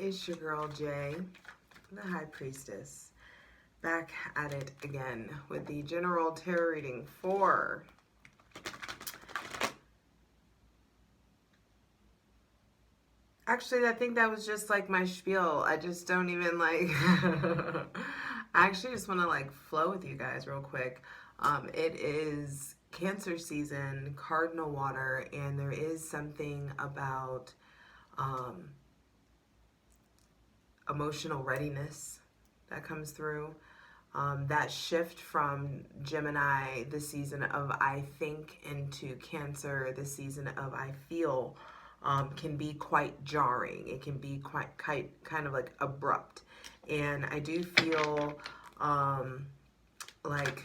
It's your girl Jay, the High Priestess, back at it again with the general tarot reading for actually, I think that was just like my spiel. I just don't even like I actually just want to like flow with you guys real quick. It is Cancer season, cardinal water, and there is something about emotional readiness that comes through. That shift from Gemini, the season of I think, into Cancer, the season of I feel, can be quite jarring. It can be quite kind of like abrupt. And I do feel like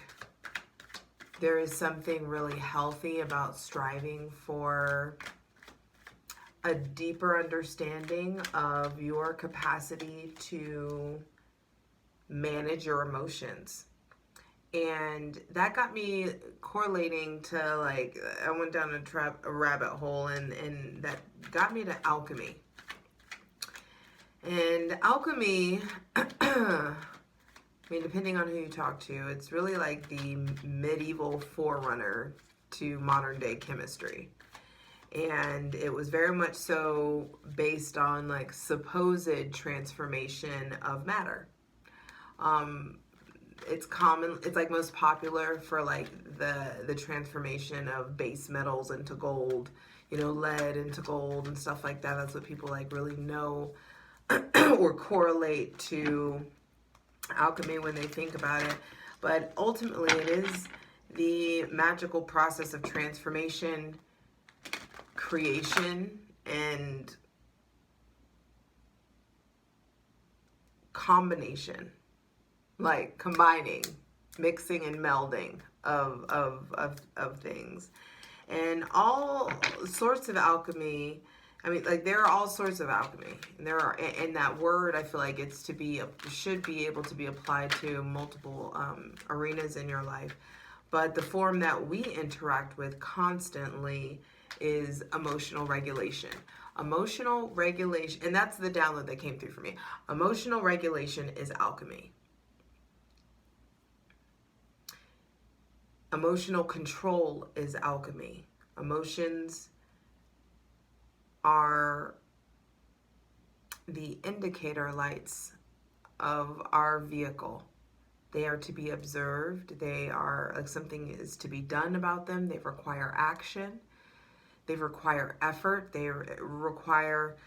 there is something really healthy about striving for a deeper understanding of your capacity to manage your emotions. And that got me correlating to, like, I went down a rabbit hole, and that got me to alchemy. And alchemy, I mean, depending on who you talk to, it's really like the medieval forerunner to modern day chemistry. And it was very much so based on like supposed transformation of matter. It's like most popular for like the transformation of base metals into gold, lead into gold and stuff like that. That's what people like really know or correlate to alchemy when they think about it. But ultimately it is the magical process of transformation, creation, and combination, like combining, mixing and melding of things. And all sorts of alchemy, I mean, like, there are all sorts of alchemy, and that word, I feel like should be able to be applied to multiple arenas in your life. But the form that we interact with constantly is emotional regulation. Emotional regulation, and that's the download that came through for me. Emotional regulation is alchemy. Emotional control is alchemy. Emotions are the indicator lights of our vehicle. They are to be observed. They are like something is to be done about them. They require action. They require effort. They require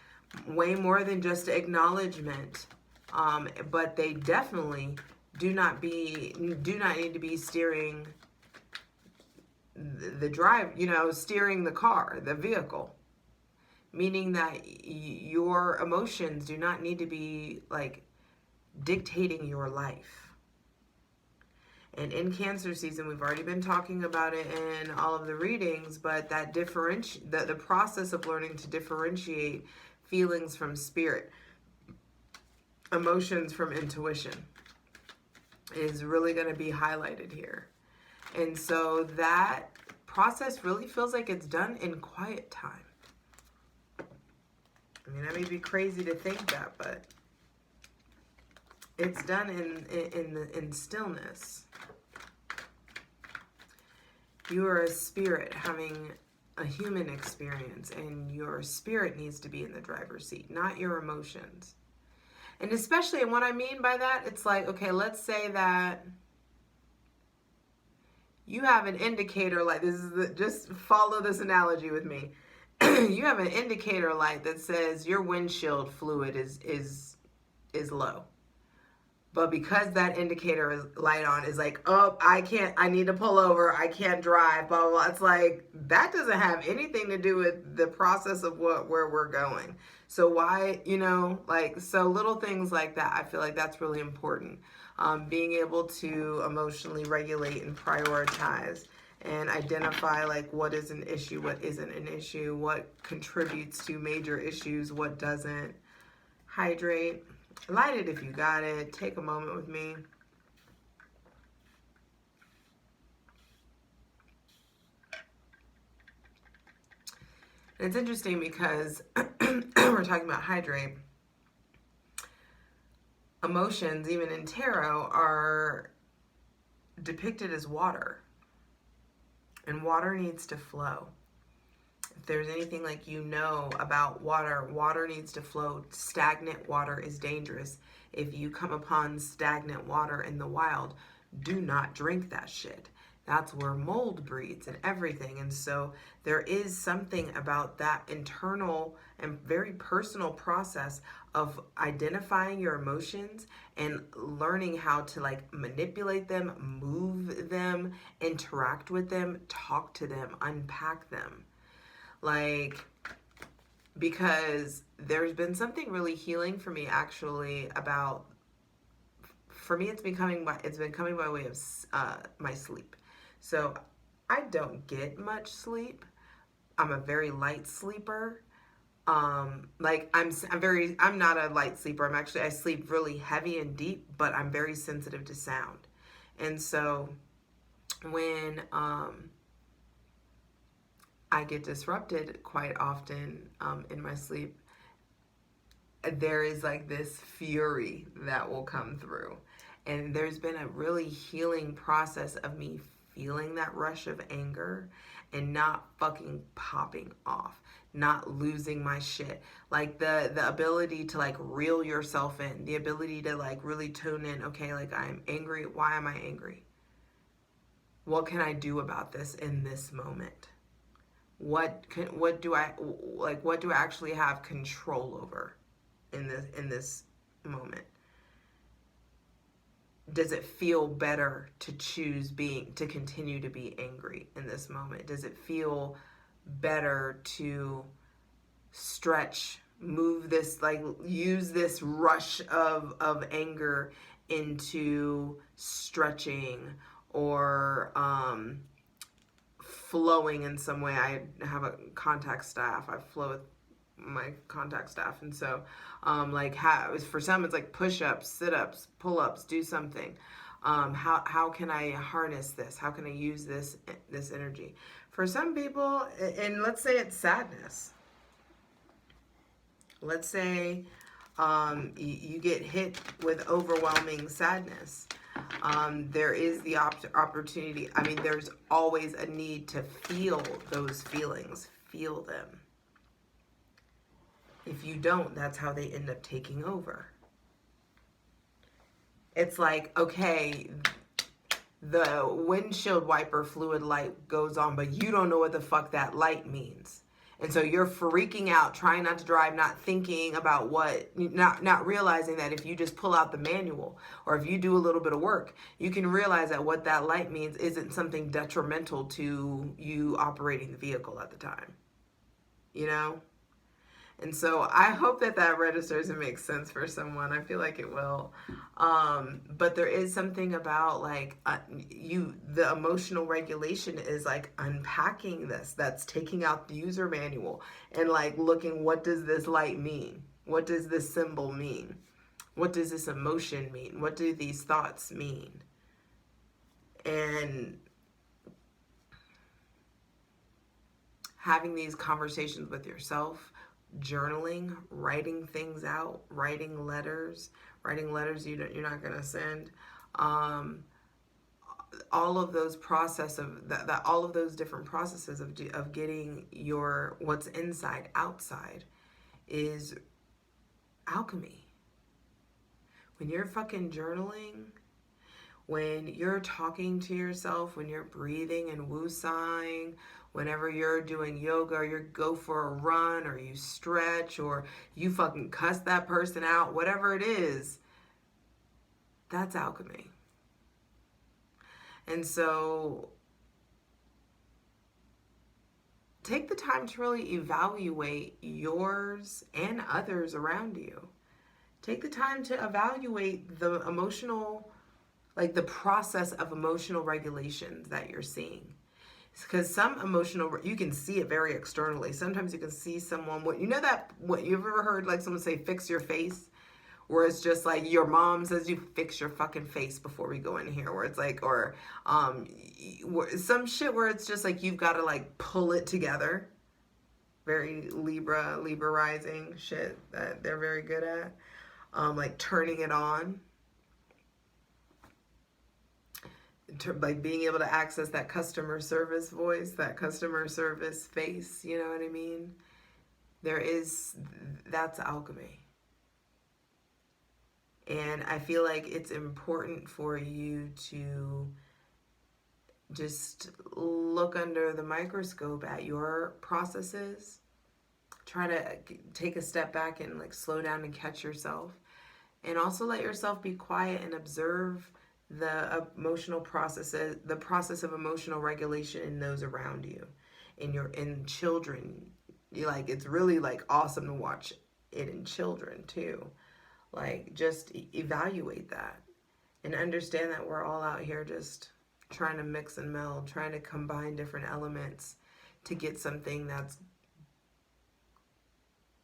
way more than just acknowledgement. But they definitely do not need to be steering the drive, steering the car, the vehicle. Meaning that your emotions do not need to be like dictating your life. And in Cancer season, we've already been talking about it in all of the readings, but that the process of learning to differentiate feelings from spirit, emotions from intuition, is really going to be highlighted here. And so that process really feels like it's done in quiet time. I mean, that may be crazy to think that, but it's done in stillness. You are a spirit having a human experience, and your spirit needs to be in the driver's seat, not your emotions. And especially, and what I mean by that, it's like, okay, let's say that you have an indicator light. Just follow this analogy with me. You have an indicator light that says your windshield fluid is low. But because that indicator light on is like, oh, I need to pull over, I can't drive, blah, blah, blah. It's like, that doesn't have anything to do with the process of where we're going. So why, so little things like that, I feel like that's really important. Being able to emotionally regulate and prioritize and identify like what is an issue, what isn't an issue, what contributes to major issues, what doesn't. Hydrate. Light it if you got it. Take a moment with me. And it's interesting because we're talking about hydrate. emotions, even in tarot, are depicted as water. And water needs to flow. If there's anything like about water, water needs to flow. Stagnant water is dangerous. If you come upon stagnant water in the wild, do not drink that shit. That's where mold breeds and everything. And so there is something about that internal and very personal process of identifying your emotions and learning how to like manipulate them, move them, interact with them, talk to them, unpack them. Like, because there's been something really healing for me actually about, for me it's been coming by way of my sleep. So I don't get much sleep. I'm a very light sleeper. Like I'm not a light sleeper. I sleep really heavy and deep, but I'm very sensitive to sound. And so when I get disrupted quite often in my sleep, there is like this fury that will come through. And there's been a really healing process of me feeling that rush of anger and not fucking popping off, not losing my shit. Like the ability to like reel yourself in, the ability to like really tune in. Okay, like I'm angry. Why am I angry? What can I do about this in this moment? What do I actually have control over in this moment? Does it feel better to to continue to be angry in this moment? Does it feel better to stretch, move this, like use this rush of anger into stretching or flowing in some way? I have a contact staff. I flow with my contact staff, and so for some it's like push-ups, sit-ups, pull-ups, do something. How can I harness this? How can I use this energy? For some people, and let's say it's sadness. Let's say you get hit with overwhelming sadness. There is the opportunity. I mean, there's always a need to feel those feelings. Feel them. If you don't, that's how they end up taking over. It's like, okay, the windshield wiper fluid light goes on, but you don't know what the fuck that light means. And so you're freaking out, trying not to drive, not thinking about not realizing that if you just pull out the manual or if you do a little bit of work, you can realize that what that light means isn't something detrimental to you operating the vehicle at the time. You know? And so I hope that registers and makes sense for someone. I feel like it will. But there is something about like the emotional regulation is like unpacking this. That's taking out the user manual and like looking, what does this light mean? What does this symbol mean? What does this emotion mean? What do these thoughts mean? And having these conversations with yourself, journaling, writing things out, writing letters you're not going to send, all of those all of those different processes of getting your what's inside outside is alchemy. When you're fucking journaling, when you're talking to yourself, when you're breathing and woosahing, whenever you're doing yoga or you go for a run or you stretch or you fucking cuss that person out, whatever it is, that's alchemy. And so take the time to really evaluate yours and others around you. Take the time to evaluate the emotional, like the process of emotional regulations that you're seeing. Because some emotional, you can see it very externally. Sometimes you can see someone, what you've ever heard like someone say, fix your face? Where it's just like your mom says you fix your fucking face before we go in here. Where it's like, or some shit where it's just like you've got to like pull it together. Very Libra rising shit that they're very good at. like turning it on, like being able to access that customer service voice, that customer service face, you know what I mean? That's alchemy. And I feel like it's important for you to just look under the microscope at your processes. Try to take a step back and like slow down and catch yourself. And also let yourself be quiet and observe the emotional processes, the process of emotional regulation in those around you, in children. Like, it's really like awesome to watch it in children too. Like, just evaluate that and understand that we're all out here just trying to mix and meld, trying to combine different elements to get something that's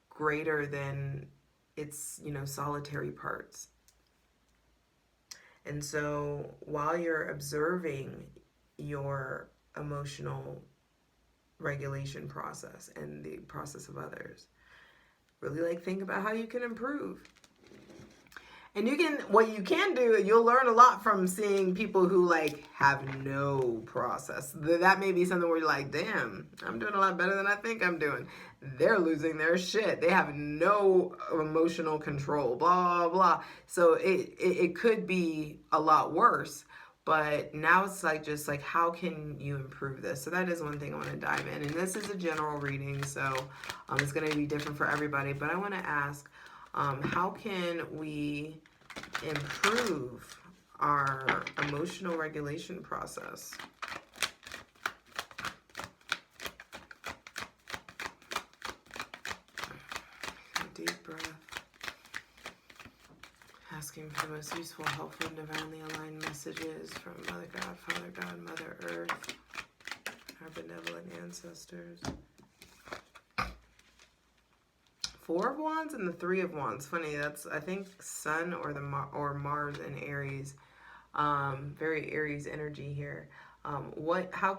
greater than its, solitary parts. And so while you're observing your emotional regulation process and the process of others, really like think about how you can improve. And what you can do, you'll learn a lot from seeing people who like have no process. That may be something where you're like, damn, I'm doing a lot better than I think I'm doing. They're losing their shit. They have no emotional control, blah, blah. So it could be a lot worse. But now it's like, just like, how can you improve this? So that is one thing I want to dive in. And this is a general reading, so it's going to be different for everybody. But I want to ask, how can we improve our emotional regulation process? Deep breath. Asking for the most useful, helpful, and divinely aligned messages from Mother God, Father God, Mother Earth, our benevolent ancestors. Four of Wands and the Three of Wands. Funny, that's, I think, Sun or Mars in Aries. Very Aries energy here. How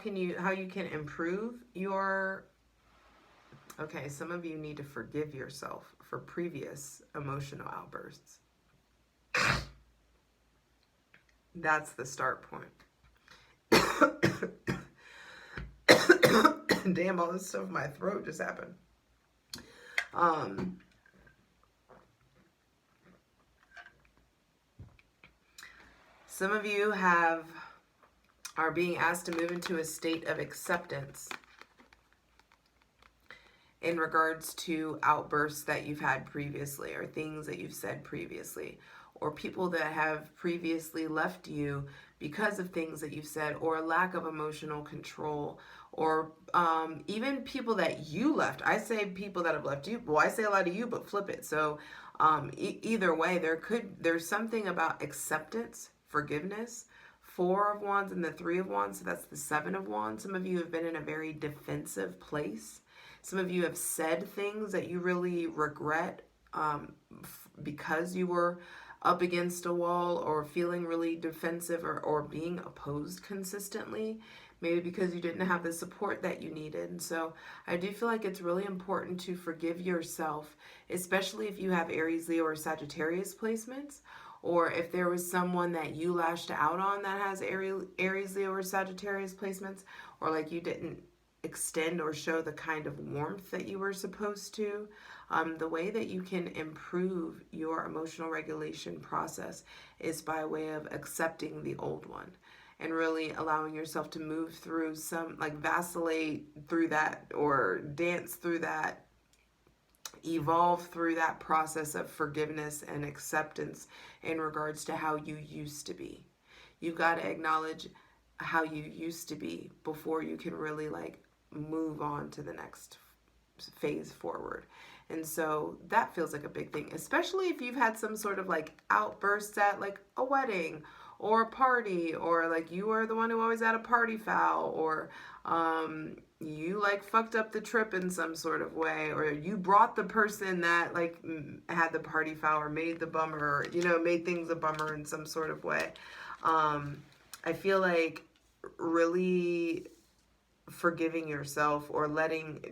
you can improve your... Okay, some of you need to forgive yourself for previous emotional outbursts. That's the start point. Damn, all this stuff in my throat just happened. Some of you are being asked to move into a state of acceptance in regards to outbursts that you've had previously, or things that you've said previously, or people that have previously left you because of things that you've said, or a lack of emotional control, or even people that you left. I say people that have left you. Well, I say a lot of you, but flip it. So either way, there's something about acceptance, forgiveness. Four of Wands and the Three of Wands, so that's the Seven of Wands. Some of you have been in a very defensive place. Some of you have said things that you really regret because you were up against a wall, or feeling really defensive, or being opposed consistently, maybe because you didn't have the support that you needed. And so I do feel like it's really important to forgive yourself, especially if you have Aries, Leo, or Sagittarius placements, or if there was someone that you lashed out on that has Aries, Leo, or Sagittarius placements, or like you didn't extend or show the kind of warmth that you were supposed to. The way that you can improve your emotional regulation process is by way of accepting the old one and really allowing yourself to move through vacillate through that, or dance through that, evolve through that process of forgiveness and acceptance in regards to how you used to be. You've got to acknowledge how you used to be before you can really move on to the next phase forward. And so that feels like a big thing, especially if you've had some sort of outbursts at a wedding or a party, or you are the one who always had a party foul, or you fucked up the trip in some sort of way, or you brought the person that had the party foul, or made the bummer, made things a bummer in some sort of way. I feel like really forgiving yourself, or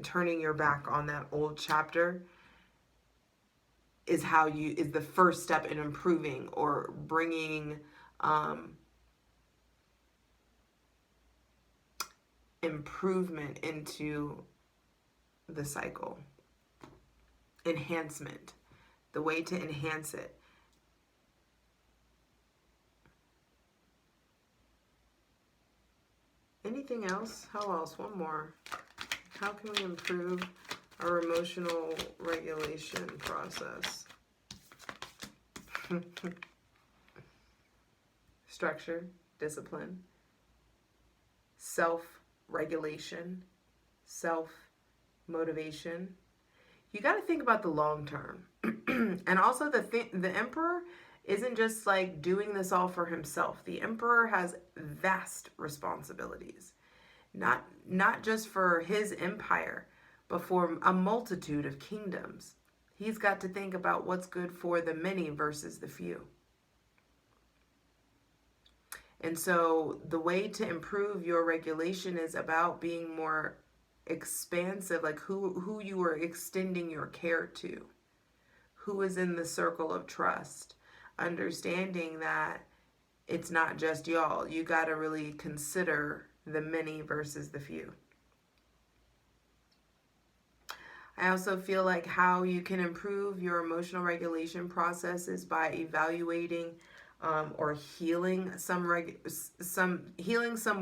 turning your back on that old chapter is the first step in improving or bringing improvement into the cycle. Enhancement. The way to enhance it. Anything else? How else? One more. How can we improve our emotional regulation process? Structure, discipline, self-regulation, self-motivation. You got to think about the long term. And also the emperor isn't just like doing this all for himself. The emperor has vast responsibilities, not just for his empire, but for a multitude of kingdoms. He's got to think about what's good for the many versus the few. And so the way to improve your regulation is about being more expansive, like who you are extending your care to, who is in the circle of trust, understanding that it's not just y'all. You got to really consider the many versus the few. I also feel like how you can improve your emotional regulation process is by evaluating or healing some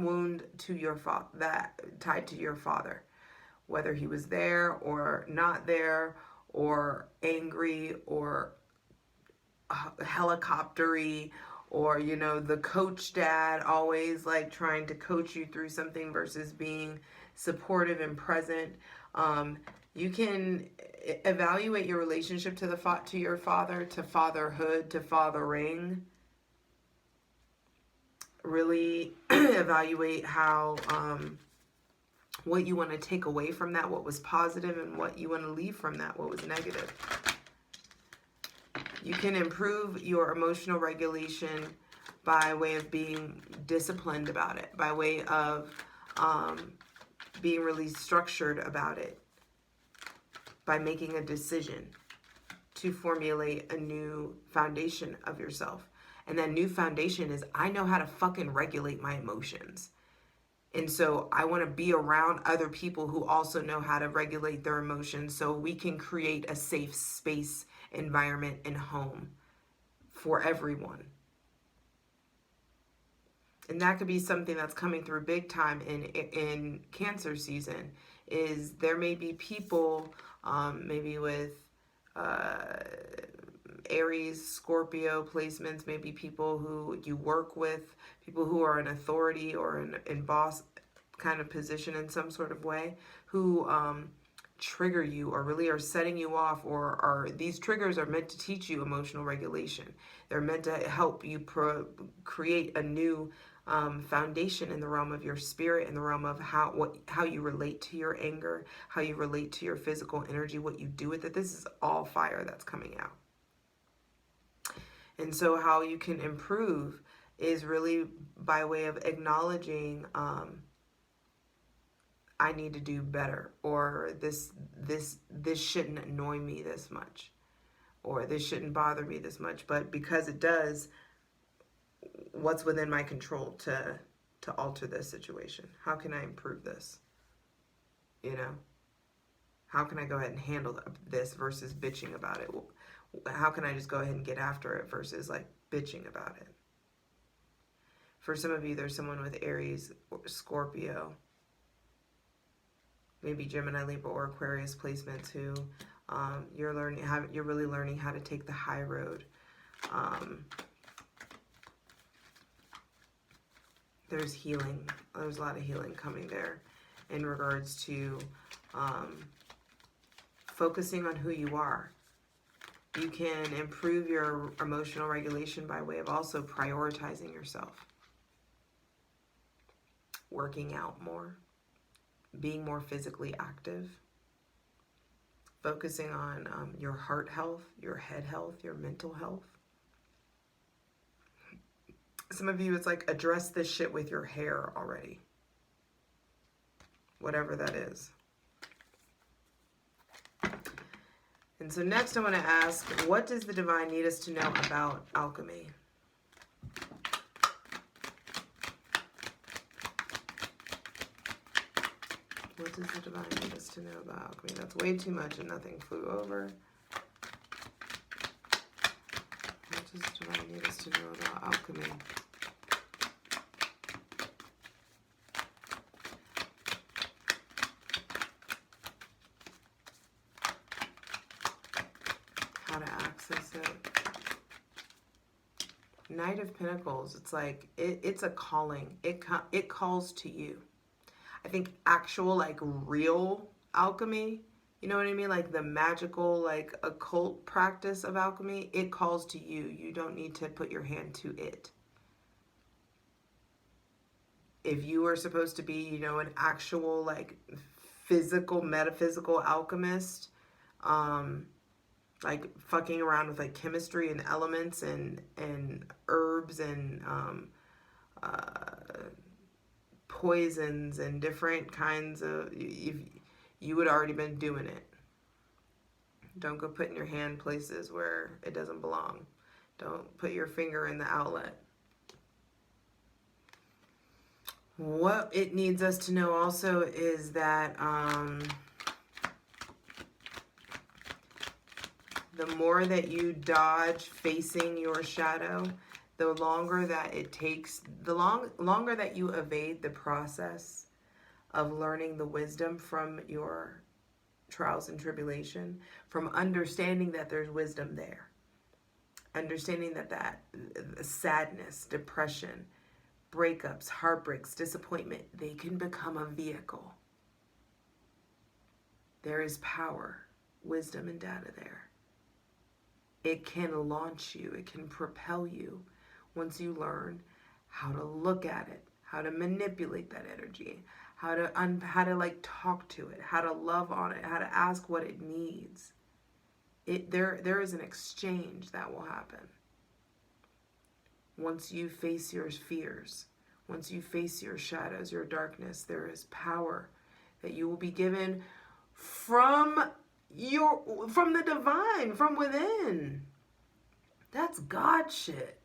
wound to your that tied to your father, whether he was there or not there, or angry or helicoptery, or the coach dad always like trying to coach you through something versus being supportive and present. You can evaluate your relationship to your father, to fatherhood, to fathering. Really evaluate how what you want to take away from that, what was positive, and what you want to leave from that, what was negative. You can improve your emotional regulation by way of being disciplined about it, by way of being really structured about it, by making a decision to formulate a new foundation of yourself. And that new foundation is, I know how to fucking regulate my emotions. And so I want to be around other people who also know how to regulate their emotions, so we can create a safe space, environment, and home for everyone. And that could be something that's coming through big time in Cancer season. Is there may be people, maybe with Aries, Scorpio placements, maybe people who you work with, people who are in authority or in boss kind of position in some sort of way, who trigger you or really are setting you off, or these triggers are meant to teach you emotional regulation. They're meant to help you create a new foundation in the realm of your spirit, in the realm of how you relate to your anger, how you relate to your physical energy, what you do with it. This is all fire that's coming out. And so how you can improve is really by way of acknowledging, I need to do better, or this shouldn't annoy me this much, or this shouldn't bother me this much, but because it does, what's within my control to alter this situation? How can I improve this? How can I go ahead and handle this versus bitching about it? How can I just go ahead and get after it versus like bitching about it? For some of you, there's someone with Aries, or Scorpio, maybe Gemini, Libra, or Aquarius placements who you're really learning how to take the high road. There's healing. There's a lot of healing coming there in regards to focusing on who you are. You can improve your emotional regulation by way of also prioritizing yourself. Working out more. Being more physically active. Focusing on your heart health, your head health, your mental health. Some of you, it's like address this shit with your hair already. Whatever that is. And so next I want to ask, what does the divine need us to know about alchemy? What does the divine need us to know about alchemy? That's way too much and nothing flew over. What does the divine need us to know about alchemy? How to access it. Knight of Pentacles. It's like it's a calling. It calls to you. I think actual, like, real alchemy, you know what I mean? Like the magical, like, occult practice of alchemy, it calls to you. You don't need to put your hand to it. If you are supposed to be, you know, an actual, like, physical, metaphysical alchemist, like fucking around with, like, chemistry and elements and herbs and poisons and different kinds of, you would already been doing it. Don't go putting your hand places where it doesn't belong. Don't put your finger in the outlet. What it needs us to know also is that the more that you dodge facing your shadow, the longer that it takes, the longer that you evade the process of learning the wisdom from your trials and tribulation, from understanding that there's wisdom there, understanding that sadness, depression, breakups, heartbreaks, disappointment, they can become a vehicle. There is power, wisdom, and data there. It can launch you, it can propel you once you learn how to look at it, how to manipulate that energy, how to like talk to it, how to love on it, how to ask what it needs. There is an exchange that will happen. Once you face your fears, once you face your shadows, your darkness, there is power that you will be given from the divine, from within. That's God shit.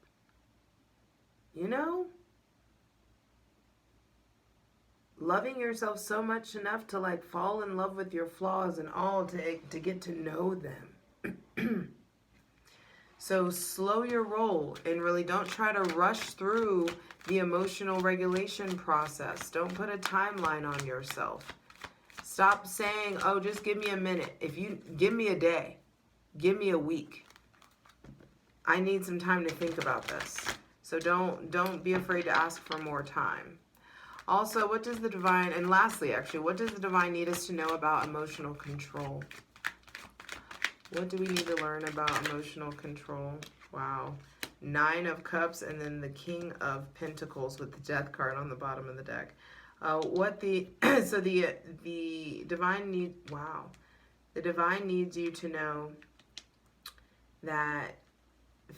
You know? Loving yourself so much enough to, like, fall in love with your flaws and all, to get to know them. So slow your roll and really don't try to rush through the emotional regulation process. Don't put a timeline on yourself. Stop saying, oh, just give me a minute. If you give me a day, give me a week. I need some time to think about this. So don't be afraid to ask for more time. Also, what does the divine, and lastly, actually, what does the divine need us to know about emotional control? What do we need to learn about emotional control? Wow. 9 of Cups and then the King of Pentacles with the Death card on the bottom of the deck. So the divine need, wow. The divine needs you to know that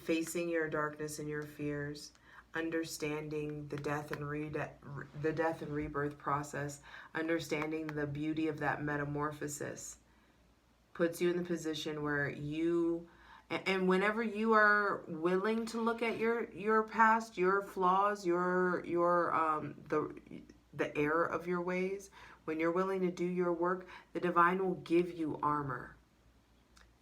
facing your darkness and your fears, understanding the death and rebirth process, understanding the beauty of that metamorphosis, puts you in the position where you, and whenever you are willing to look at your past, your flaws, the error of your ways, when you're willing to do your work, the divine will give you armor.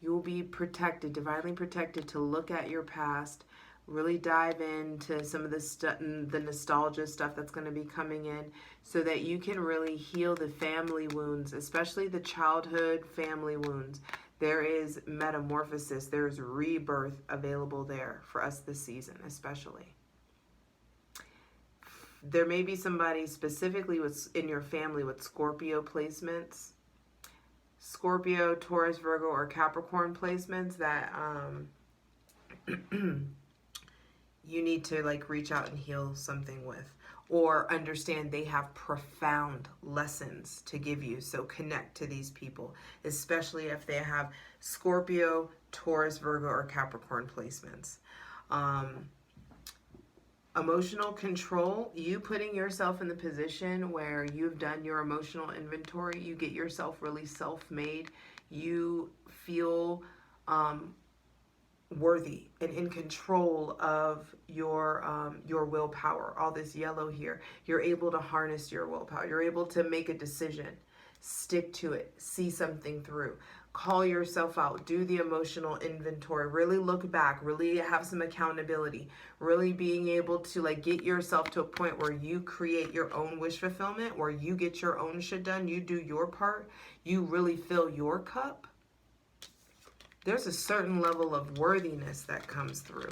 You will be protected, divinely protected, to look at your past, really dive into some of the nostalgia stuff that's going to be coming in, so that you can really heal the family wounds, especially the childhood family wounds. There is metamorphosis, there's rebirth available there for us this season, especially. There may be somebody specifically in your family with Scorpio placements, Scorpio, Taurus, Virgo, or Capricorn placements that you need to, like, reach out and heal something with, or understand they have profound lessons to give you. So connect to these people, especially if they have Scorpio, Taurus, Virgo, or Capricorn placements. Emotional control, you putting yourself in the position where you've done your emotional inventory, you get yourself really self-made, you feel worthy and in control of your willpower. All this yellow here, you're able to harness your willpower. You're able to make a decision, stick to it, see something through, call yourself out, do the emotional inventory, really look back, really have some accountability, really being able to like get yourself to a point where you create your own wish fulfillment, where you get your own shit done, you do your part, you really fill your cup. There's a certain level of worthiness that comes through.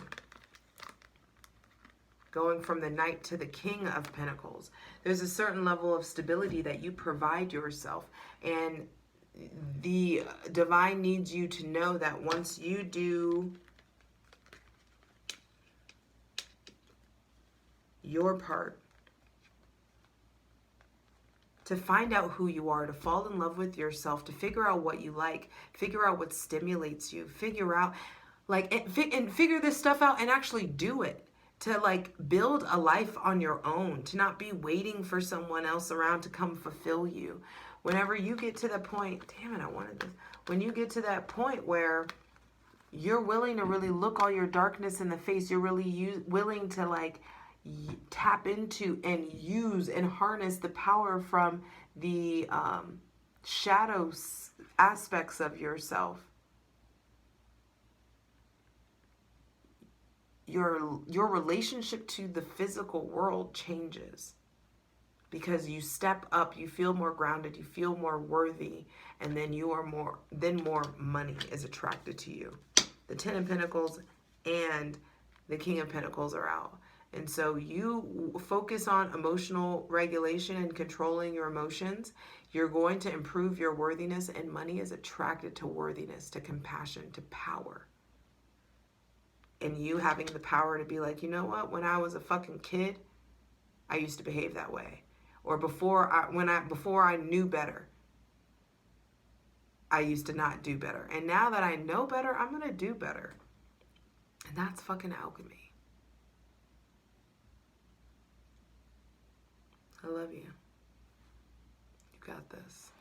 Going from the Knight to the King of Pentacles, there's a certain level of stability that you provide yourself. And the divine needs you to know that once you do your part, to find out who you are, to fall in love with yourself, to figure out what you like, figure out what stimulates you, figure out, like, and figure this stuff out and actually do it. To like build a life on your own, to not be waiting for someone else around to come fulfill you. Whenever you get to the point, damn it, I wanted this. When you get to that point where you're willing to really look all your darkness in the face, you're really willing to like tap into and use and harness the power from the shadows aspects of yourself. Your relationship to the physical world changes because you step up, you feel more grounded, you feel more worthy, and then more money is attracted to you. The Ten of Pentacles and the King of Pentacles are out. And so you focus on emotional regulation and controlling your emotions. You're going to improve your worthiness, and money is attracted to worthiness, to compassion, to power. And you having the power to be like, you know what? When I was a fucking kid, I used to behave that way. Or before I knew better, I used to not do better. And now that I know better, I'm going to do better. And that's fucking alchemy. I love you. You got this.